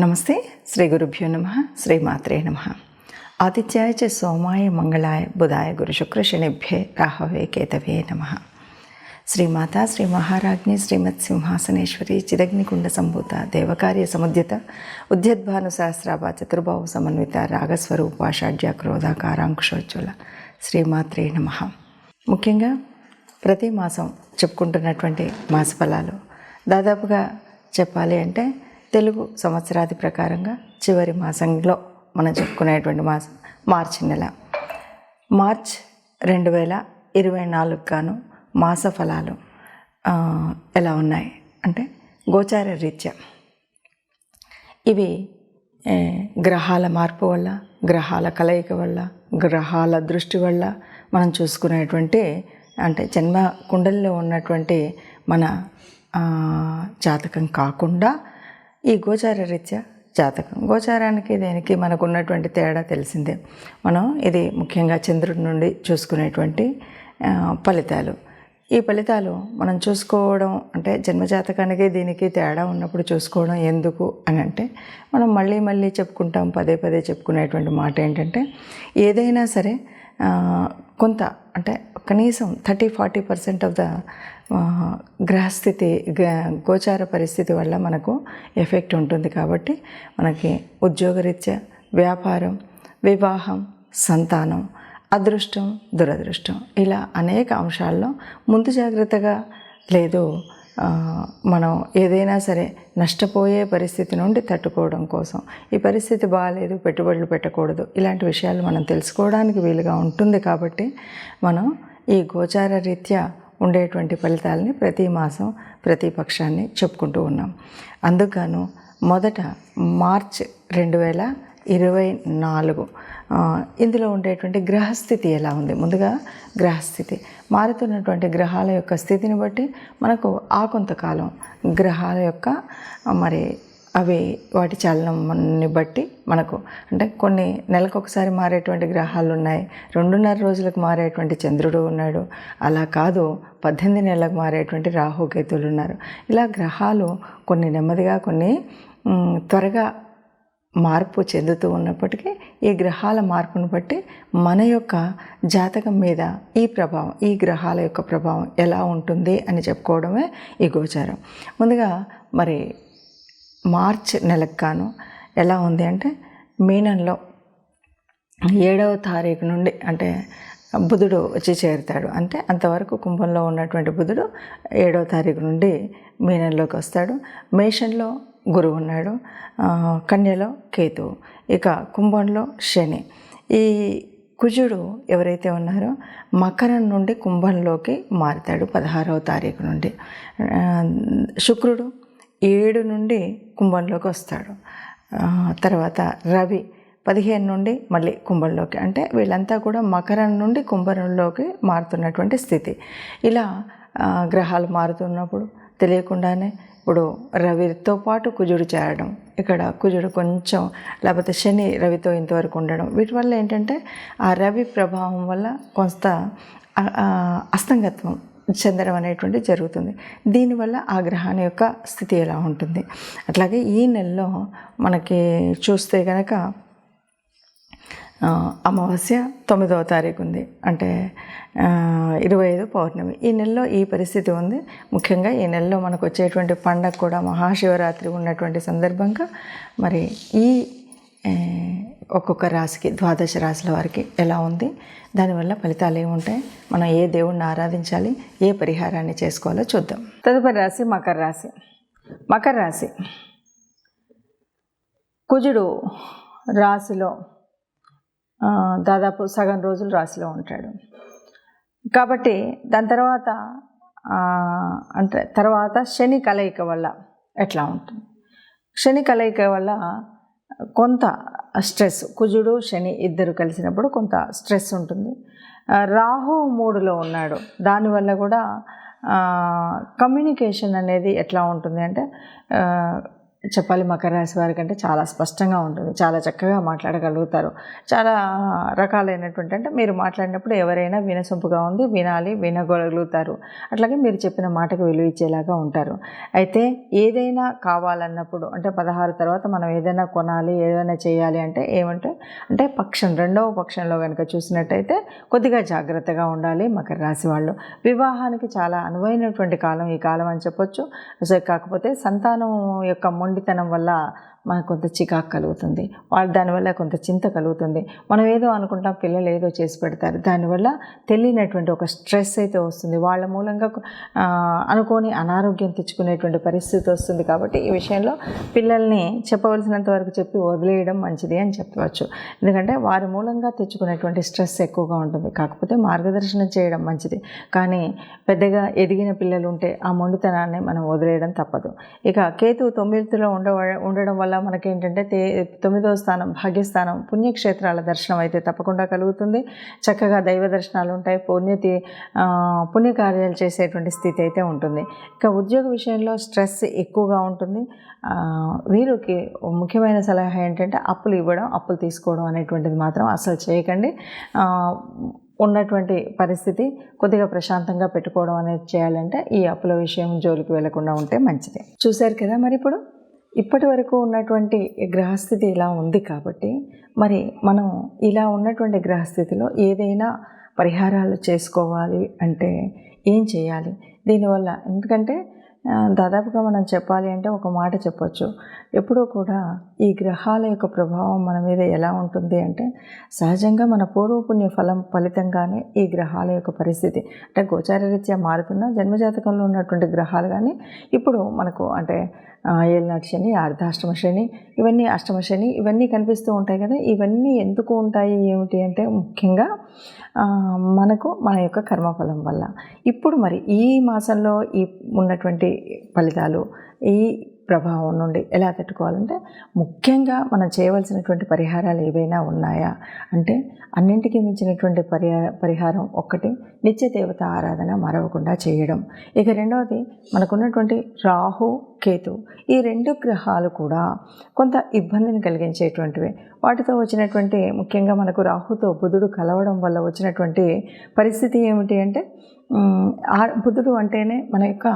నమస్తే. శ్రీ గురుభ్యో నమ. శ్రీమాత్రే నమ. ఆదిత్యాయ చ సోమాయ మంగళాయ బుధాయ గురు శుక్ర శనిభ్యే రాహవే కేతవే నమ. శ్రీమాత శ్రీ మహారాజ్ఞి శ్రీమత్ సింహాసనేశ్వరి చిదగ్నికుండ సంభూత దేవకార్య సముద్యత ఉద్యద్భాను సహస్రాభ చతుర్భావ సమన్విత రాగస్వరూప షడ్జ క్రోధాకారాంకుశోజ్వల శ్రీమాత్రే నమ. ముఖ్యంగా ప్రతి మాసం చెప్పుకుంటున్నటువంటి మాస ఫలాలు దాదాపుగా చెప్పాలి అంటే తెలుగు సంవత్సరాది ప్రకారంగా చివరి మాసంలో మనం చెప్పుకునేటువంటి మాసం మార్చి నెల. మార్చ్ 2024 గాను మాస ఫలాలు ఎలా ఉన్నాయి అంటే గోచార రీత్యా ఇవి గ్రహాల మార్పు వల్ల, గ్రహాల కలయిక వల్ల, గ్రహాల దృష్టి వల్ల మనం చూసుకునేటువంటి అంటే జన్మ కుండలిలో ఉన్నటువంటి మన జాతకం కాకుండా ఈ గోచార రీత్యా జాతకం, గోచారానికి దేనికి మనకు ఉన్నటువంటి తేడా తెలిసిందే. మనం ఇది ముఖ్యంగా చంద్రుడి నుండి చూసుకునేటువంటి ఫలితాలు. ఈ ఫలితాలు మనం చూసుకోవడం అంటే జన్మజాతకానికి దీనికి తేడా ఉన్నప్పుడు చూసుకోవడం ఎందుకు అని అంటే మనం మళ్ళీ చెప్పుకుంటాం, పదే చెప్పుకునేటువంటి మాట ఏంటంటే ఏదైనా సరే కొంత అంటే కనీసం 30-40% ఆఫ్ ద గ్రహస్థితి గోచార పరిస్థితి వల్ల మనకు ఎఫెక్ట్ ఉంటుంది. కాబట్టి మనకి ఉద్యోగరీత్యా, వ్యాపారం, వివాహం, సంతానం, అదృష్టం, దురదృష్టం ఇలా అనేక అంశాల్లో ముందు జాగ్రత్తగా లేదు మనం ఏదైనా సరే నష్టపోయే పరిస్థితి నుండి తట్టుకోవడం కోసం ఈ పరిస్థితి బాగాలేదు, పెట్టుబడులు పెట్టకూడదు, ఇలాంటి విషయాలు మనం తెలుసుకోవడానికి వీలుగా ఉంటుంది. కాబట్టి మనం ఈ గోచార రీత్యా ఉండేటువంటి ఫలితాలని ప్రతి మాసం ప్రతి పక్షాన్ని చెప్పుకుంటూ ఉన్నాం. అందుకను మొదట మార్చ్ 2024 ఇందులో ఉండేటువంటి గ్రహస్థితి ఎలా ఉంది. ముందుగా గ్రహస్థితి మారుతున్నటువంటి గ్రహాల యొక్క స్థితిని బట్టి మనకు ఆ కొంతకాలం గ్రహాల యొక్క మరి అవి వాటి చలనాన్ని బట్టి మనకు అంటే కొన్ని నెలకు ఒకసారి మారేటువంటి గ్రహాలు ఉన్నాయి, 2.5 రోజులకు మారేటువంటి చంద్రుడు ఉన్నాడు, అలా కాదు 18 నెలలకు మారేటువంటి రాహుకేతులు ఉన్నారు. ఇలా గ్రహాలు కొన్ని నెమ్మదిగా కొన్ని త్వరగా మార్పు చెందుతూ ఉన్నప్పటికీ ఈ గ్రహాల మార్పును బట్టి మన యొక్క జాతకం మీద ఈ ప్రభావం, ఈ గ్రహాల యొక్క ప్రభావం ఎలా ఉంటుంది అని చెప్పుకోవడమే ఈ గోచారం. ముందుగా మరి మార్చ్ నెలకు గాను ఎలా ఉంది అంటే మీనంలో 7వ తారీఖు నుండి అంటే బుధుడు వచ్చి చేరుతాడు. అంటే అంతవరకు కుంభంలో ఉన్నటువంటి బుధుడు 7వ తారీఖు నుండి మీనంలోకి వస్తాడు. మేషంలో గురువు ఉన్నాడు, కన్యలో కేతువు, ఇక కుంభంలో శని. ఈ కుజుడు ఎవరైతే ఉన్నారో మకరం నుండి కుంభంలోకి మారుతాడు 16వ తారీఖు నుండి. శుక్రుడు 7 నుండి కుంభంలోకి వస్తాడు. తర్వాత రవి 15 నుండి మళ్ళీ కుంభంలోకి, అంటే వీళ్ళంతా కూడా మకరం నుండి కుంభంలోకి మారుతున్నటువంటి స్థితి. ఇలా గ్రహాలు మారుతున్నప్పుడు తెలియకుండానే ఇప్పుడు రవితో పాటు కుజుడు చేరడం, ఇక్కడ కుజుడు కొంచెం లేకపోతే శని రవితో ఇంతవరకు ఉండడం, వీటి వల్ల ఏంటంటే ఆ రవి ప్రభావం వల్ల కొంత అస్తంగత్వం చెందడం అనేటువంటి జరుగుతుంది. దీనివల్ల ఆ గ్రహాన్ని యొక్క స్థితి ఎలా ఉంటుంది. అట్లాగే ఈ నెలలో మనకి చూస్తే కనుక అమావాస్య 9వ తారీఖు ఉంది, అంటే 25 పౌర్ణమి. ఈ నెలలో ఈ పరిస్థితి ఉంది. ముఖ్యంగా ఈ నెలలో మనకు వచ్చేటువంటి పండగ కూడా మహాశివరాత్రి ఉన్నటువంటి సందర్భంగా మరి ఈ ఒక్కొక్క రాశికి 12 రాశుల వారికి ఎలా ఉంది, దానివల్ల ఫలితాలు ఏముంటాయి, మనం ఏ దేవుణ్ణి ఆరాధించాలి, ఏ పరిహారాన్ని చేసుకోవాలో చూద్దాం. తదుపరి రాశి మకర రాశి. మకర రాశి కుజుడు రాశిలో దాదాపు సగం రోజులు రాశిలో ఉంటాడు. కాబట్టి దాని తర్వాత శని కలయిక వల్ల ఎట్లా ఉంటుంది. శని కలయిక వల్ల కొంత స్ట్రెస్, కుజుడు శని ఇద్దరు కలిసినప్పుడు కొంత స్ట్రెస్ ఉంటుంది. రాహు 3లో ఉన్నాడు, దానివల్ల కూడా కమ్యూనికేషన్ అనేది ఎట్లా ఉంటుంది అంటే చెప్పాలి మకర రాశి వారికంటే చాలా స్పష్టంగా ఉంటుంది, చాలా చక్కగా మాట్లాడగలుగుతారు. చాలా రకాలైనటువంటి అంటే మీరు మాట్లాడినప్పుడు ఎవరైనా వినసొంపుగా ఉంది, వినాలి, వినగలుగుతారు. అట్లాగే మీరు చెప్పిన మాటకు విలువ ఇచ్చేలాగా ఉంటారు. అయితే ఏదైనా కావాలన్నప్పుడు అంటే 16 తర్వాత మనం ఏదైనా కొనాలి, ఏదైనా చేయాలి అంటే అంటే రెండవ పక్షంలో కనుక చూసినట్టయితే కొద్దిగా జాగ్రత్తగా ఉండాలి మకర రాశి వాళ్ళు. వివాహానికి చాలా అనువైనటువంటి కాలం ఈ కాలం అని చెప్పొచ్చు. కాకపోతే సంతానం యొక్క మొండితనం వల్ల మనకు కొంత చికాకు కలుగుతుంది, దానివల్ల కొంత చింత కలుగుతుంది. మనం ఏదో అనుకుంటాం, పిల్లలు ఏదో చేసి పెడతారు, దానివల్ల తెలియనటువంటి ఒక స్ట్రెస్ అయితే వస్తుంది. వాళ్ళ మూలంగా అనుకోని అనారోగ్యం తెచ్చుకునేటువంటి పరిస్థితి వస్తుంది. కాబట్టి ఈ విషయంలో పిల్లల్ని చెప్పవలసినంత వరకు చెప్పి వదిలేయడం మంచిది అని చెప్పవచ్చు. ఎందుకంటే వారి మూలంగా తెచ్చుకునేటువంటి స్ట్రెస్ ఎక్కువగా ఉంటుంది. కాకపోతే మార్గదర్శనం చేయడం మంచిది. కానీ పెద్దగా ఎదిగిన పిల్లలు ఉంటే ఆ మొండితనాన్ని మనం వదిలేయడం తప్పదు. ఇక కేతువు 9థలో ఉండడం వల్ల మనకేంటంటే 9వ స్థానం భాగ్యస్థానం, పుణ్యక్షేత్రాల దర్శనం అయితే తప్పకుండా కలుగుతుంది. చక్కగా దైవ దర్శనాలు ఉంటాయి, పుణ్యకార్యాలు చేసేటువంటి స్థితి అయితే ఉంటుంది. ఇక ఉద్యోగ విషయంలో స్ట్రెస్ ఎక్కువగా ఉంటుంది. వీరికి ముఖ్యమైన సలహా ఏంటంటే అప్పులు తీసుకోవడం అనేటువంటిది మాత్రం అసలు చేయకండి. ఉన్నటువంటి పరిస్థితి కొద్దిగా ప్రశాంతంగా పెట్టుకోవడం అనేది చేయాలంటే ఈ అప్పుల విషయం జోలికి వెళ్లకుండా ఉంటే మంచిది. చూశారు కదా, మరి ఇప్పటి వరకు ఉన్నటువంటి గ్రహస్థితి ఇలా ఉంది కాబట్టి మరి మనం ఇలా ఉన్నటువంటి గ్రహస్థితిలో ఏదైనా పరిహారాలు చేసుకోవాలి అంటే ఏం చేయాలి దీనివల్ల? ఎందుకంటే దాదాపుగా మనం చెప్పాలి అంటే ఒక మాట చెప్పొచ్చు, ఎప్పుడూ కూడా ఈ గ్రహాల యొక్క ప్రభావం మన మీద ఎలా ఉంటుంది అంటే సహజంగా మన పూర్వపుణ్య ఫలితంగానే ఈ గ్రహాల యొక్క పరిస్థితి అంటే గోచారరీత్యా మారుతున్న జన్మజాతకంలో ఉన్నటువంటి గ్రహాలు కానీ ఇప్పుడు మనకు అంటే ఏళ్ళనాటి శని, అర్ధాష్టమ శని, అష్టమ శని ఇవన్నీ కనిపిస్తూ ఉంటాయి కదా. ఇవన్నీ ఎందుకు ఉంటాయి ఏమిటి అంటే ముఖ్యంగా మనకు మన యొక్క కర్మఫలం వల్ల. ఇప్పుడు మరి ఈ మాసంలో ఉన్నటువంటి ఫలితాలు ఈ ప్రభావం నుండి ఎలా తట్టుకోవాలంటే ముఖ్యంగా మనం చేయవలసినటువంటి పరిహారాలు ఏవైనా ఉన్నాయా అంటే అన్నింటికీ మించినటువంటి పరిహారం ఒక్కటి నిత్య దేవత ఆరాధన మరవకుండా చేయడం. ఇక రెండవది మనకున్నటువంటి రాహు కేతు, ఈ 2 గ్రహాలు కూడా కొంత ఇబ్బందిని కలిగించేటువంటివి. వాటితో వచ్చినటువంటి ముఖ్యంగా మనకు రాహుతో బుధుడు కలవడం వల్ల వచ్చినటువంటి పరిస్థితి ఏమిటి అంటే బుధుడు అంటేనే మన యొక్క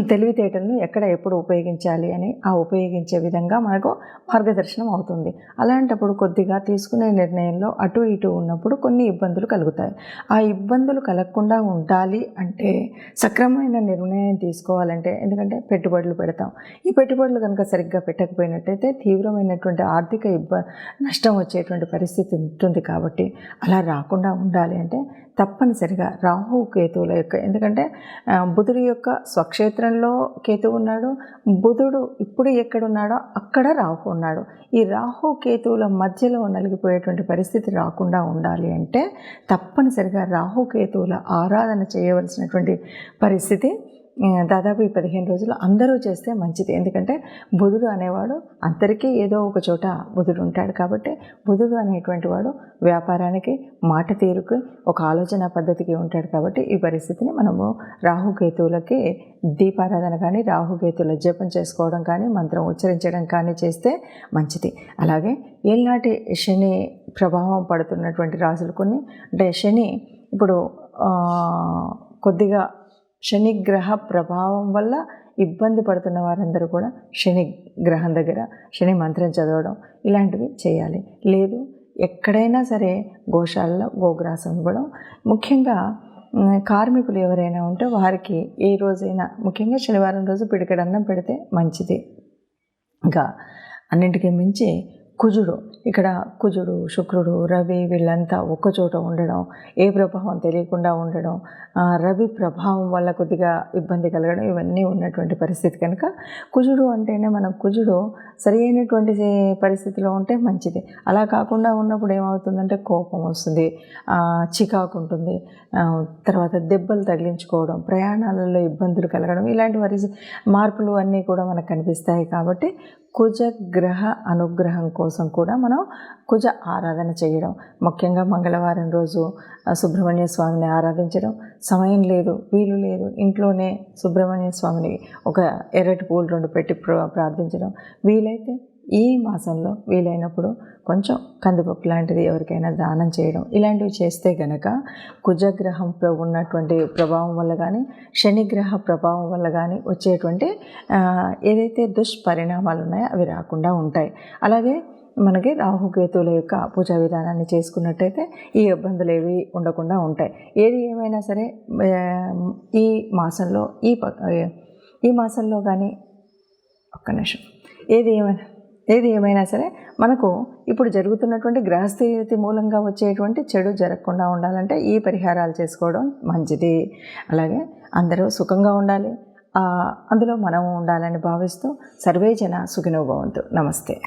తెలివితేటలను ఎక్కడ ఎప్పుడు ఉపయోగించాలి అని ఆ ఉపయోగించే విధంగా మనకు మార్గదర్శనం అవుతుంది. అలాంటప్పుడు కొద్దిగా తీసుకునే నిర్ణయంలో అటు ఇటు ఉన్నప్పుడు కొన్ని ఇబ్బందులు కలుగుతాయి. ఆ ఇబ్బందులు కలగకుండా ఉండాలి అంటే సక్రమమైన నిర్ణయం తీసుకోవాలంటే, ఎందుకంటే పెట్టుబడులు పెడతాం, ఈ పెట్టుబడులు కనుక సరిగ్గా పెట్టకపోయినట్టయితే తీవ్రమైనటువంటి ఆర్థిక నష్టం వచ్చేటువంటి పరిస్థితి ఉంటుంది. కాబట్టి అలా రాకుండా ఉండాలి అంటే తప్పనిసరిగా రాహు కేతువుల యొక్క, ఎందుకంటే బుధుడి యొక్క స్వక్షేత్రంలో కేతువు ఉన్నాడు, బుధుడు ఇప్పుడు ఎక్కడున్నాడో అక్కడ రాహు ఉన్నాడు. ఈ రాహు కేతువుల మధ్యలో నలిగిపోయేటువంటి పరిస్థితి రాకుండా ఉండాలి అంటే తప్పనిసరిగా రాహు కేతువుల ఆరాధన చేయవలసినటువంటి పరిస్థితి దాదాపు ఈ 15 రోజులు అందరూ చేస్తే మంచిది. ఎందుకంటే బుధుడు అనేవాడు అందరికీ ఏదో ఒక చోట బుధుడు ఉంటాడు. కాబట్టి బుధుడు అనేటువంటి వాడు వ్యాపారానికి, మాట తీరుకు, ఒక ఆలోచన పద్ధతికి ఉంటాడు. కాబట్టి ఈ పరిస్థితిని మనము రాహుకేతువులకి దీపారాధన కానీ, రాహుకేతువుల జపం చేసుకోవడం కానీ, మంత్రం ఉచ్చరించడం కానీ చేస్తే మంచిది. అలాగే ఏళ్ళనాటి శని ప్రభావం పడుతున్నటువంటి రాశులు కొన్ని, అంటే శని ఇప్పుడు కొద్దిగా శని గ్రహ ప్రభావం వల్ల ఇబ్బంది పడుతున్న వారందరూ కూడా శని గ్రహం దగ్గర శని మంత్రం చదవడం ఇలాంటివి చేయాలి. లేదు ఎక్కడైనా సరే గోశాలలో గోగ్రాసం ఇవ్వడం. ముఖ్యంగా కార్మికులు ఎవరైనా ఉంటే వారికి ఏ రోజైనా ముఖ్యంగా శనివారం రోజు పిడికెడన్నం పెడితే మంచిది. ఇంకా అన్నింటికీ మించి కుజుడు, శుక్రుడు, రవి వీళ్ళంతా ఒక్కచోట ఉండడం, ఏ ప్రభావం తెలియకుండా ఉండడం, రవి ప్రభావం వల్ల కొద్దిగా ఇబ్బంది కలగడం, ఇవన్నీ ఉన్నటువంటి పరిస్థితి కనుక కుజుడు అంటేనే మనం కుజుడు సరి అయినటువంటి పరిస్థితిలో ఉంటే మంచిది. అలా కాకుండా ఉన్నప్పుడు ఏమవుతుందంటే కోపం వస్తుంది, చికాకు ఉంటుంది, తర్వాత దెబ్బలు తగిలించుకోవడం, ప్రయాణాలలో ఇబ్బందులు కలగడం, ఇలాంటి మార్పులు అన్నీ కూడా మనకు కనిపిస్తాయి. కాబట్టి కుజగ్రహ అనుగ్రహం కోసం కూడా మనం కుజ ఆరాధన చేయడం, ముఖ్యంగా మంగళవారం రోజు సుబ్రహ్మణ్య స్వామిని ఆరాధించడం. సమయం లేదు, వీలు లేదు, ఇంట్లోనే సుబ్రహ్మణ్య స్వామిని ఒక ఎర్రటి పూలు 2 పెట్టి ప్రార్థించడం. వీలైతే ఈ మాసంలో వీలైనప్పుడు కొంచెం కందిపప్పు లాంటిది ఎవరికైనా దానం చేయడం, ఇలాంటివి చేస్తే గనక కుజగ్రహం ఉన్నటువంటి ప్రభావం వల్ల కానీ, శనిగ్రహ ప్రభావం వల్ల కానీ వచ్చేటువంటి ఏదైతే దుష్పరిణామాలు ఉన్నాయో అవి రాకుండా ఉంటాయి. అలాగే మనకి రాహుకేతువుల యొక్క పూజా విధానాన్ని చేసుకున్నట్టయితే ఈ ఇబ్బందులు ఏవి ఉండకుండా ఉంటాయి. ఏది ఏమైనా సరే ఈ మాసంలో కానీ ఒక్క నిమిషం, ఏది ఏమైనా సరే మనకు ఇప్పుడు జరుగుతున్నటువంటి గ్రహస్థితి మూలంగా వచ్చేటువంటి చెడు జరగకుండా ఉండాలంటే ఈ పరిహారాలు చేసుకోవడం మంచిది. అలాగే అందరూ సుఖంగా ఉండాలి, అందులో మనము ఉండాలని భావిస్తూ సర్వే జన సుఖినో భవంతు. నమస్తే.